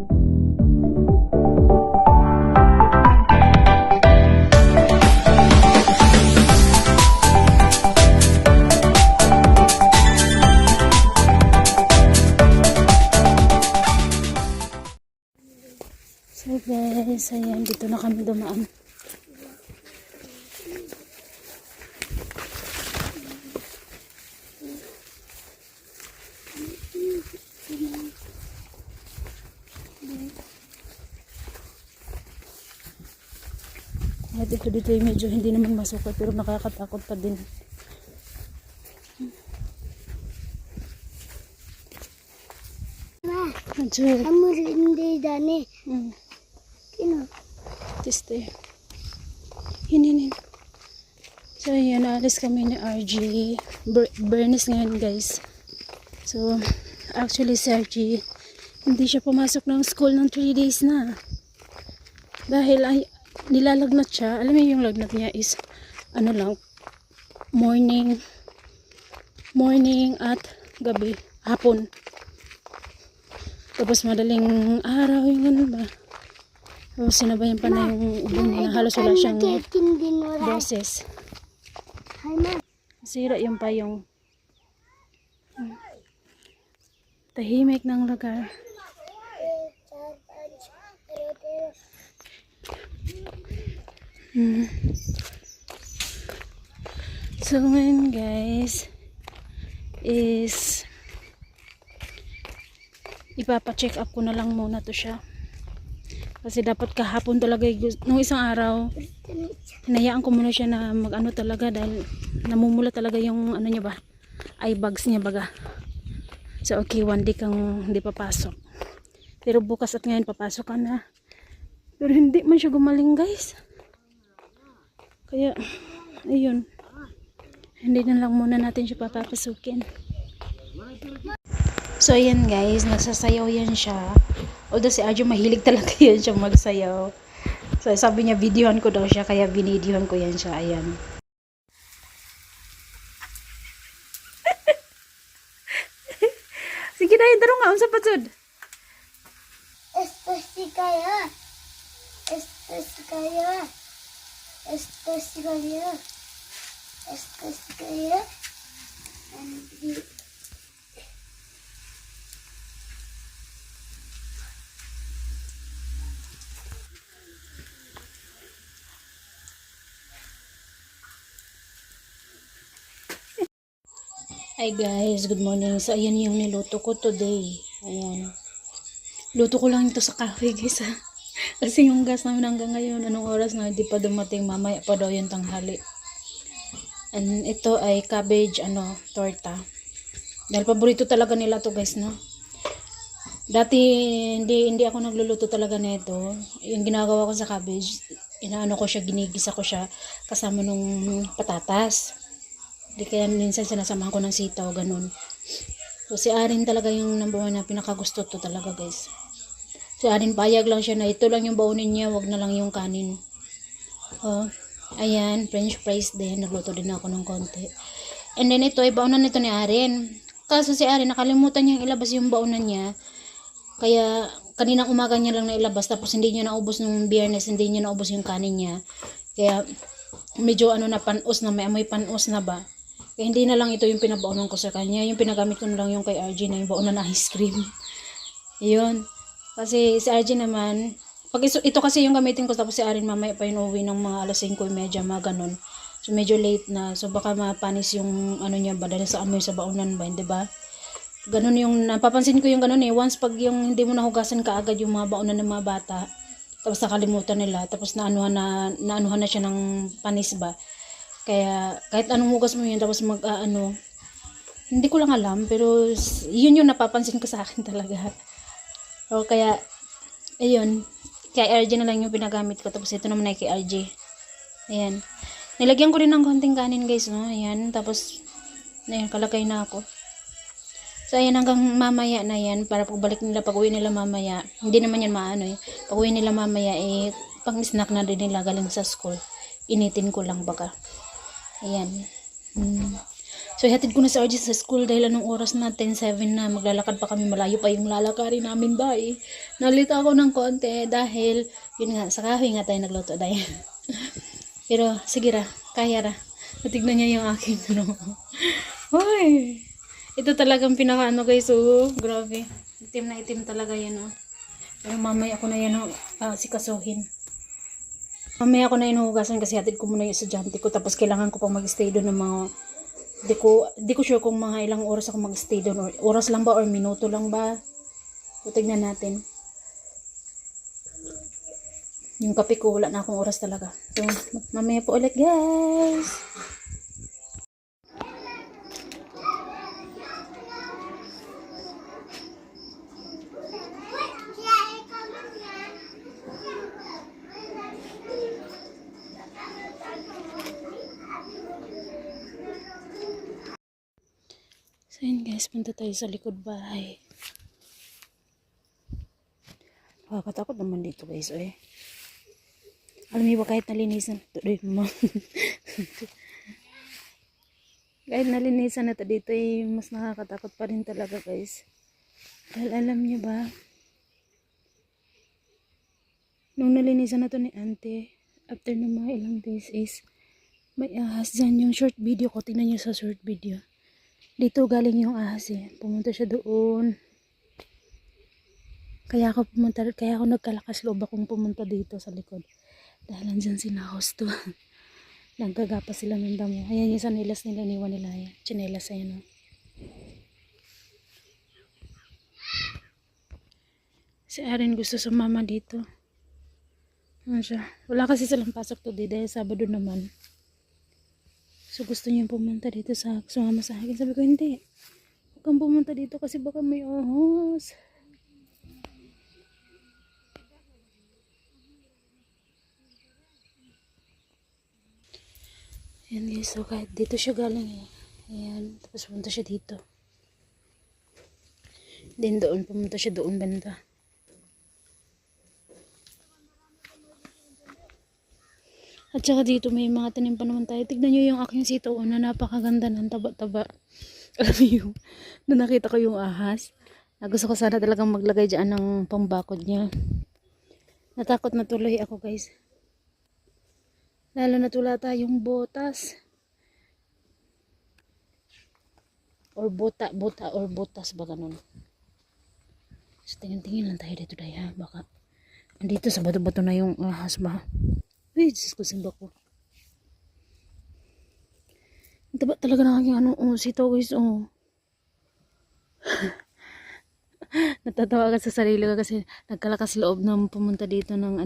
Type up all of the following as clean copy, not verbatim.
So guys, ayan, dito na kami dumaan. At dito medyo hindi naman masukat pero nakakatakot pa din. हम हिंदी जाने क्यों Teste. Hinin. So ayan, naalis kami ni RG. Bernice ngayon guys. So actually si RG hindi siya pumasok ng school ng 3 days na. Dahil ay nilalagnat siya. Alam mo yung lagnat niya is ano lang, morning at gabi, hapon. Tapos madaling araw yung ganun ba. Tapos sinabayan pa na yung ubo niya. Halos wala siyang boses. Sira yung payong. Tahimik ng lugar. So ngayon guys is ipapa-check up ko na lang muna to siya. Kasi dapat kahapon talaga, nung isang araw, hinayaan ko muna siya na mag-ano talaga dahil namumula talaga yung ano niya ba, eye bags niya baga. So okay, one day kang hindi papasok. Pero bukas at ngayon papasok ka na. Pero hindi man siya gumaling guys. Kaya, ayun. Hindi na lang muna natin siya papapasukin. So ayan guys, nagsasayaw yan siya. Although si Arjo mahilig talaga yan siya magsayaw. So sabi niya videohan ko daw siya, kaya binidyohan ko yan siya. Ayan. Sige na, daro nga unsa pa sud? esto sí cayó esto sí cayó esto sí cayó esto sí cayó Hi guys, good morning. So ayan yung niluto ko today. Ayan. Luto ko lang ito sa cafe guys ha. Kasi yung gas namin hanggang ngayon, anong oras na hindi pa dumating, mamaya pa daw yung tanghali. And ito ay cabbage torta. Dahil paborito talaga nila to guys, no. Dati hindi ako nagluluto talaga nito. Yung ginagawa ko sa cabbage, inaano ko siya, ginigisa ko siya kasama nung patatas. Di kaya minsan sinasamahan ko ng sitaw, ganun. So si Arin talaga yung number 1 na pinakagusto to talaga guys. Si Arin payag lang siya na ito lang yung baunin niya, wag na lang yung kanin. Oh, ayan, french fries din, nagluto din ako ng konti. And then ito ay baunan nito ni Arin. Kaso si Arin nakalimutan niyang ilabas yung baunan niya. Kaya kaninang umaga niya lang nailabas, tapos hindi niya naubos nung Biyernes, hindi niya naubos yung kanin niya. Kaya medyo na panos na, may amoy panos na ba. Kaya hindi na lang ito yung pinabaunan ko sa kanya. Yung pinagamit ko na lang yung kay RG na yung baunan na ice cream. Yun. Kasi si RG naman, pag ito kasi yung gamitin ko, tapos si Arin mamaya pa yung uwi ng mga alas 5:30, mga ganun. So medyo late na. So baka mapanis yung ano niya ba, dahil sa amoy sa baunan ba, hindi ba? Ganun yung, napapansin ko yung ganun eh. Once pag yung hindi mo nahugasan kaagad yung mga baunan ng mga bata, tapos nakalimutan nila, tapos naanuhan na siya ng panis ba. Kaya kahit anong hugas mo yun, tapos hindi ko lang alam, pero yun yung napapansin ko sa akin talaga. O kaya, ayun, kay RG na lang yung pinagamit ko, tapos ito naman ay kay RG. Ayan. Nilagyan ko rin ng konting kanin guys, no? Ayan, tapos, ayan, kalagay na ako. So, ayan, hanggang mamaya na yan, para pagbalik nila, pag uwi nila mamaya, hindi naman yan maano eh, pag uwi nila mamaya, pang snack na din nila galing sa school. Initin ko lang baka. Ayan. So, ihatid ko na si RJ sa school dahil anong oras na, 10:07 na. Maglalakad pa kami, malayo pa yung lalakarin namin, dahil. Nalito ako ng konti dahil, yun nga, sa kahoy nga tayo nagluto dahil. Pero, sige ra, kaya ra. Natignan niya yung aking, ano. Hoy! Ito talagang pinaka, guys, oh. Grabe. Itim na itim talaga yan, oh. Pero mamaya ako na yan, sikasuhin. Mamaya ako na inuhugasan kasi hatid ko muna yung estudyante ko. Tapos kailangan ko pang mag-stay doon ng mga, di ko sure kung mga ilang oras ako mag-stay doon. Or oras lang ba or minuto lang ba. So, tignan natin. Yung kape ko, wala na akong oras talaga. So, mamaya po ulit, guys. So yun guys, punta tayo sa likod bahay. Nakakatakot naman dito guys, eh. Alam niyo ba kahit nalinisan kahit nalinisan na to dito, eh, mas nakakatakot pa rin talaga guys. Dahil alam niyo ba, nung nalinisan na to ni ante, after ng mga ilang days is, may ahas dyan. Yung short video ko, tingnan niyo sa short video. Dito galing yung ahas eh. Pumunta siya doon. Kaya ako nagkalakas loob akong pumunta dito sa likod. Dahil andyan sila hosto. Nagkagapa sila ng damo. Ayan yung sanilas nila, niwan nila yan. Chinelas ayan o. Si Aaron gusto sumama dito. Ano siya? Wala kasi silang pasok today dahil Sabado naman. So gusto niya pumunta dito sumama sa akin. Sabi ko hindi. Huwag kang pumunta dito kasi baka may ahas. Ayan guys, so kahit dito siya galing eh. Ayan, tapos pumunta siya dito. Then doon, pumunta siya doon banda. At saka dito may mga tanim pa naman tayo. Tignan nyo yung aking sitaw na napakaganda ng taba-taba. Alam mo yung, na nakita ko yung ahas. Gusto ko sana talagang maglagay dyan ng pambakod niya. Natakot na tuloy ako guys. Lalo na tula tayong botas. Or bota or botas ba ganun. So tingin-tingin lang tayo dito dahil ha. Baka andito sa bato-bato na yung ahas ba. Uy, Diyos ko, simba ko. Ang taba talaga ng aking sitaw guys, Natatawa ka sa sarili ko kasi nagkalakas loob na pumunta dito ng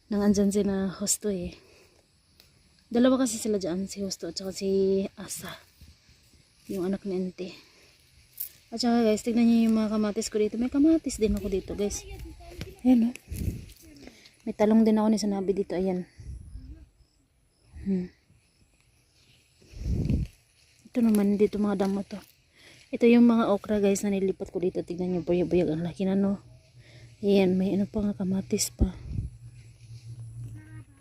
nang andyan si na hosto eh. Dalawa kasi sila dyan, si hosto at saka si Asa. Yung anak ni Ante. At saka guys, tignan niyo yung mga kamatis ko dito. May kamatis din ako dito guys. Ayan o. May talong din ako ni Sanabi dito. Ayan. Ito naman dito mga damo to. Ito yung mga okra guys na nilipat ko dito. Tignan nyo, buyag-buyag ang laki na no. Ayan, may pa nga kamatis pa.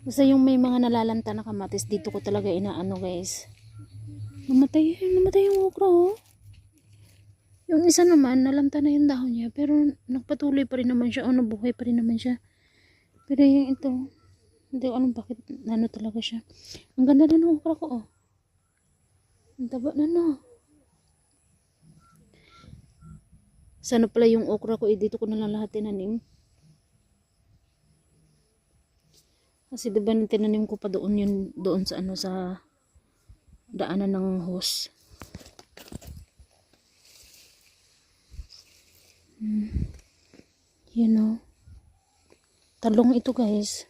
Basta yung may mga nalalanta na kamatis, dito ko talaga inaano guys. Namatay yung okra oh. Yung isa naman, nalanta na yung dahon niya. Pero nagpatuloy pa rin naman siya. Nabuhay pa rin naman siya. Pero yung ito, hindi ko alam bakit talaga siya. Ang ganda na ng okra ko oh. Ang taba na no. Sana pala yung okra ko dito ko na lang lahat tinanim. Kasi diba tinanim ko pa doon sa sa daanan ng hose. You know. Talong ito guys.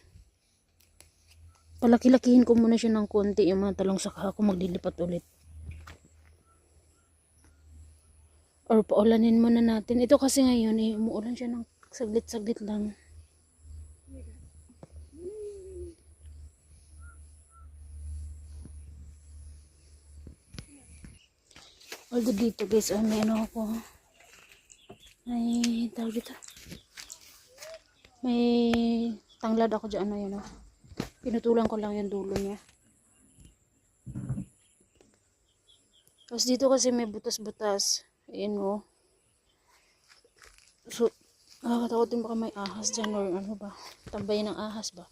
Palaki-lakihin ko muna siya ng konti yung mga talong saka ako maglilipat ulit. Or paulanin muna natin. Ito kasi ngayon umuulan siya ng saglit-saglit lang. Although dito guys, may ako. May tawag dito. May tanglad ako dyan na yun. Pinutulan ko lang yung dulo niya. Tapos dito kasi may butas-butas. Ayan o. So, nakakatakot din baka may ahas dyan or ano ba. Tambay ng ahas ba.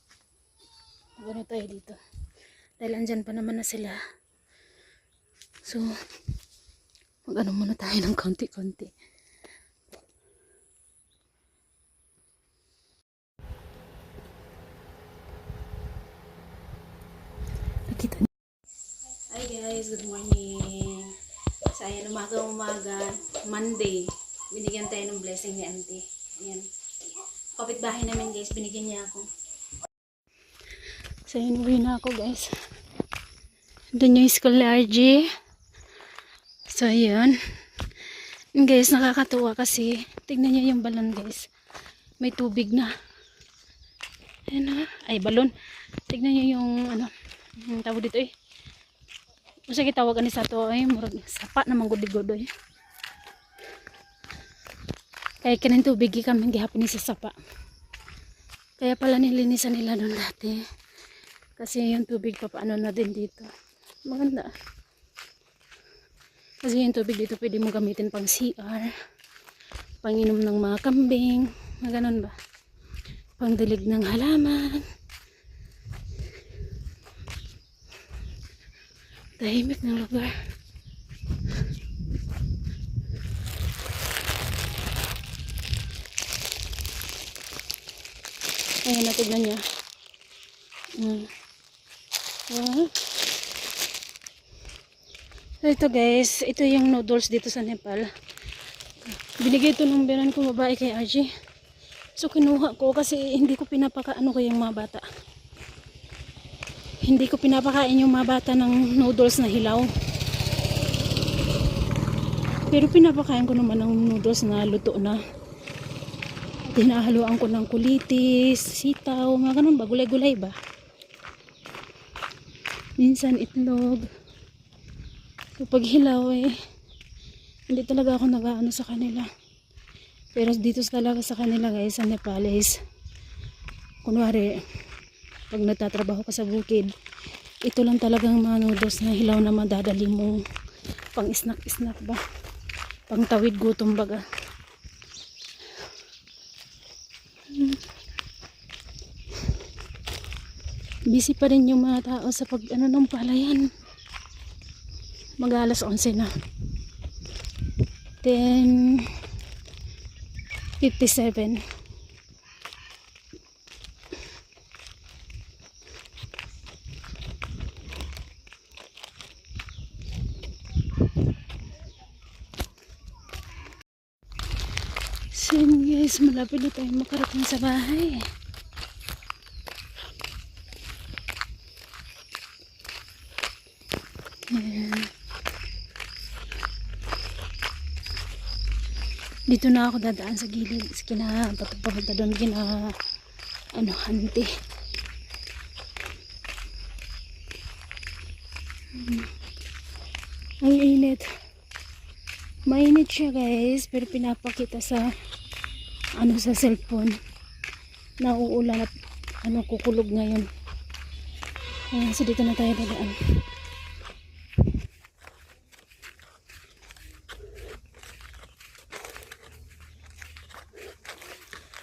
Magano tayo dito. Dahil andyan pa naman na sila. So, mag-ano muna tayo ng konti-konti. Nakita niyo? Hi guys, good morning. So, ayan, umaga, Monday. Binigyan tayo ng blessing ni auntie. Ayan. Kapitbahay namin guys, binigyan niya ako. So, ayan, uwi na ako guys. Doon yung school ni RG. So, ayan. Guys, nakakatuwa kasi tignan niyo yung balon guys. May tubig na. Ayan na. Ay, balon. Tignan niyo yung ano. Yung tawag dito eh. Masa kitawag ani sa to ay murag sapa namang gudi-godoy. Kaya kanin tubig kami gihapon ni sa sapa. Kaya pala nilinisan nila doon dati. Kasi yung tubig pa paano na din dito. Maganda. Kasi yung tubig dito pwede mo gamitin pang CR, panginom ng mga kambing, mga ganun ba? Pangdilig ng halaman. Tahimik ng lugar. Ayan, natignan niya. So ito guys, ito yung noodles dito sa Nepal. Binigay ito ng biran ko babae kay RG. So kinuha ko kasi hindi ko pinapakaano ko yung mga bata. Hindi ko pinapakain yung mga bata ng noodles na hilaw. Pero pinapakain ko naman ng noodles na luto na. Tinahaluan ko ng kulitis, sitaw, mga ganun ba, gulay-gulay ba. Minsan itlog. Kapag hilaw eh, hindi talaga ako nag-aano sa kanila. Pero dito talaga sa kanila guys, sa Nepalese, kunwari, pag nagtatrabaho ka sa bukid, ito lang talagang mga noodles na hilaw na madadali mo pang snack-snack ba, pang tawid gutom baga. Busy pa rin yung mga tao sa pag ano ng palayan. Mag-alas 11 na. 10:57. So yun guys, malapit na tayo makarating sa bahay. Ayan. Dito na ako dadaan sa gilid. Kina papunta doon kina ano, auntie. Ang init. Mainit siya guys, pero pinapakita sa ano sa cellphone. Nauulan at ano kukulog ngayon. Ayan, so dito na tayo dadaan.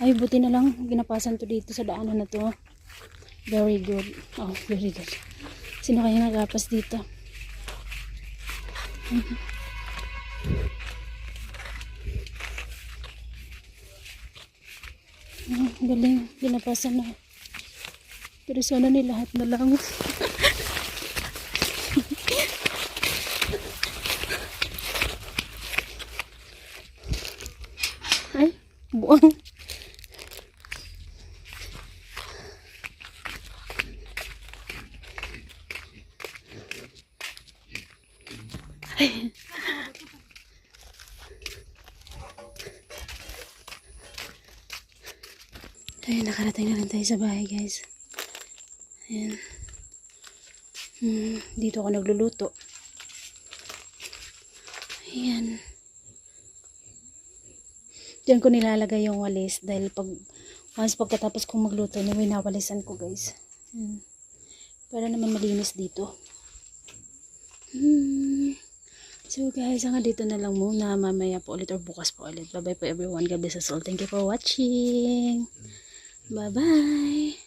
Ay, buti na lang ginapasan to dito sa daanan na to. Very good. Oh, very good. Sino kaya nagapas dito? Oh, galing. Ginapasan na. Pero sana ni lahat na lang. Ay, buang. Ayun, nakarating na lang tayo sa bahay guys. Ayan. Dito ako nagluluto. Ayan. Diyan ko nilalagay yung walis dahil once pagkatapos kong magluto, nawalisan ko guys. Para naman malinis dito. So guys, hanggang dito na lang muna. Mamaya po ulit or bukas po ulit. Bye bye po everyone. God bless us all. Thank you for watching. Bye bye.